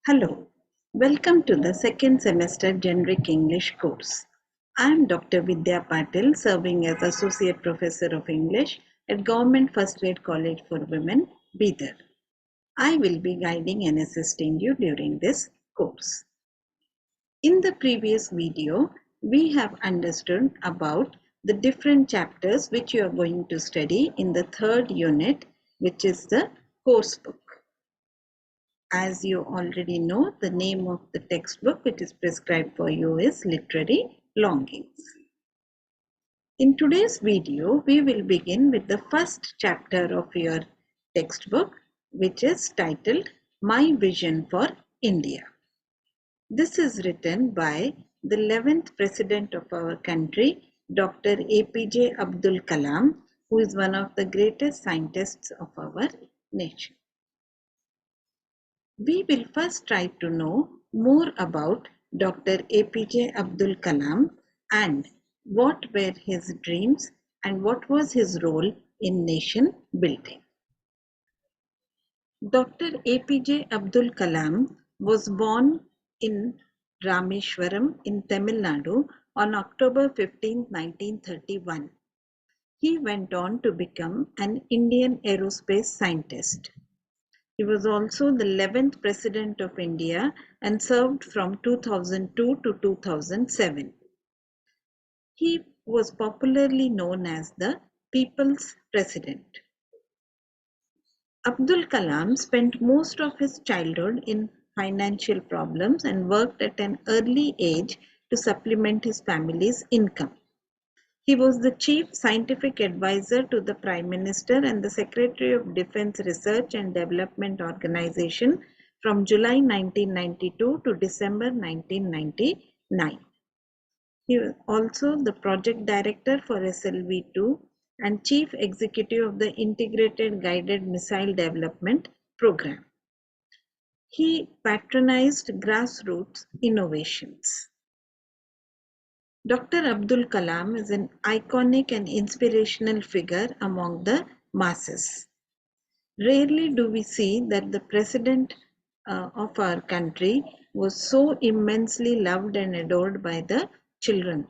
Hello, welcome to the second semester Generic English course. I am Dr. Vidya Patil, serving as Associate Professor of English at Government First Grade College for Women, Bidar. I will be guiding and assisting you during this course. In the previous video, we have understood about the different chapters which you are going to study in the third unit, which is the course book. As you already know, the name of the textbook which is prescribed for you is Literary Longings. In today's video, we will begin with the first chapter of your textbook, which is titled My Vision for India. This is written by the 11th President of our country, Dr. APJ Abdul Kalam, who is one of the greatest scientists of our nation. We will first try to know more about Dr. APJ Abdul Kalam and what were his dreams and what was his role in nation building. Dr. APJ Abdul Kalam was born in Rameshwaram in Tamil Nadu on October 15, 1931. He went on to become an Indian aerospace scientist. He was also the 11th President of India and served from 2002 to 2007. He was popularly known as the People's President. Abdul Kalam spent most of his childhood in financial problems and worked at an early age to supplement his family's income. He was the chief scientific advisor to the Prime Minister and the Secretary of Defence Research and Development Organization from July 1992 to December 1999. He was also the project director for SLV-2 and chief executive of the Integrated Guided Missile Development Program. He patronized grassroots innovations. Dr. Abdul Kalam is an iconic and inspirational figure among the masses. Rarely do we see that the president of our country was so immensely loved and adored by the children.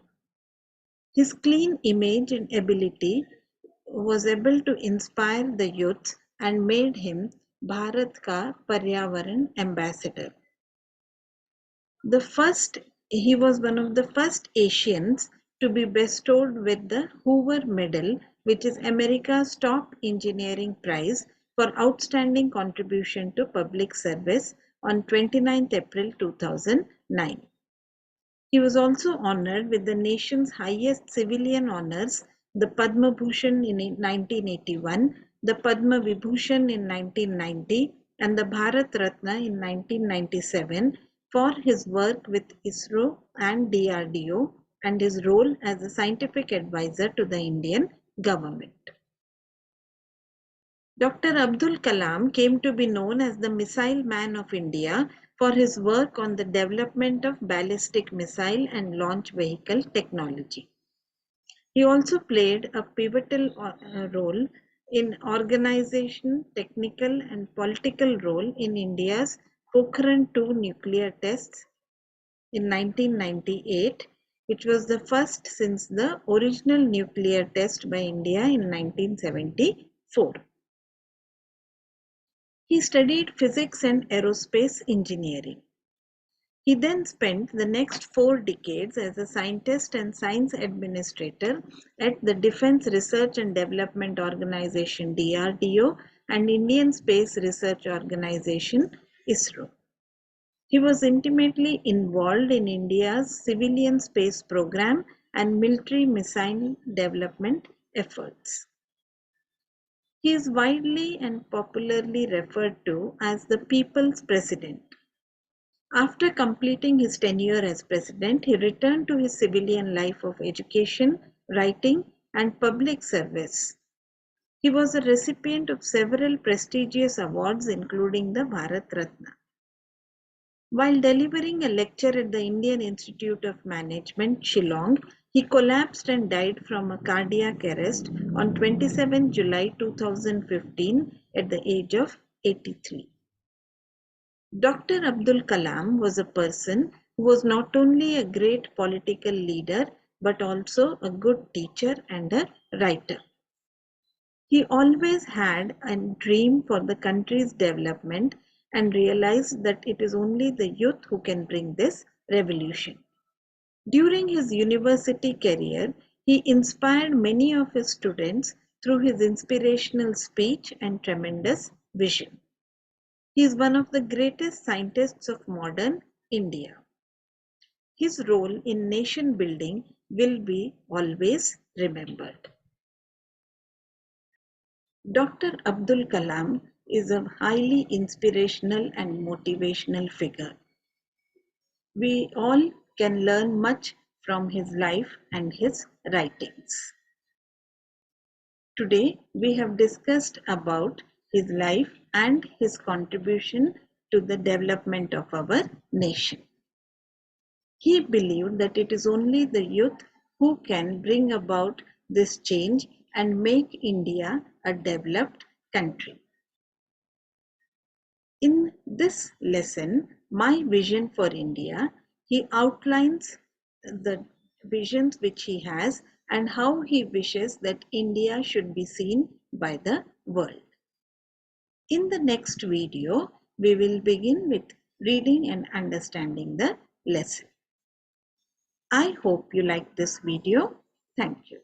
His clean image and ability was able to inspire the youth and made him Bharat Ka Paryavaran Ambassador. He was one of the first Asians to be bestowed with the Hoover Medal, which is America's top engineering prize for outstanding contribution to public service on 29th April 2009. He was also honored with the nation's highest civilian honors, the Padma Bhushan in 1981, the Padma Vibhushan in 1990, and the Bharat Ratna in 1997 for his work with ISRO and DRDO and his role as a scientific advisor to the Indian government. Dr. Abdul Kalam came to be known as the Missile Man of India for his work on the development of ballistic missile and launch vehicle technology. He also played a pivotal role in organization, technical and political role in India's Pokhran-2 nuclear tests in 1998, which was the first since the original nuclear test by India in 1974. He studied physics and aerospace engineering. He then spent the next 4 decades as a scientist and science administrator at the Defence Research and Development Organization DRDO and Indian Space Research Organization ISRO. He was intimately involved in India's civilian space program and military missile development efforts. He is widely and popularly referred to as the People's President. After completing his tenure as president, he returned to his civilian life of education, writing, and public service. He was a recipient of several prestigious awards, including the Bharat Ratna. While delivering a lecture at the Indian Institute of Management, Shillong, he collapsed and died from a cardiac arrest on 27 July 2015 at the age of 83. Dr. Abdul Kalam was a person who was not only a great political leader but also a good teacher and a writer. He always had a dream for the country's development and realized that it is only the youth who can bring this revolution. During his university career, he inspired many of his students through his inspirational speech and tremendous vision. He is one of the greatest scientists of modern India. His role in nation building will be always remembered. Dr. Abdul Kalam is a highly inspirational and motivational figure. We all can learn much from his life and his writings. Today we have discussed about his life and his contribution to the development of our nation. He believed that it is only the youth who can bring about this change and make India a developed country. In this lesson, My Vision for India, he outlines the visions which he has and how he wishes that India should be seen by the world. In the next video, we will begin with reading and understanding the lesson. I hope you like this video. Thank you.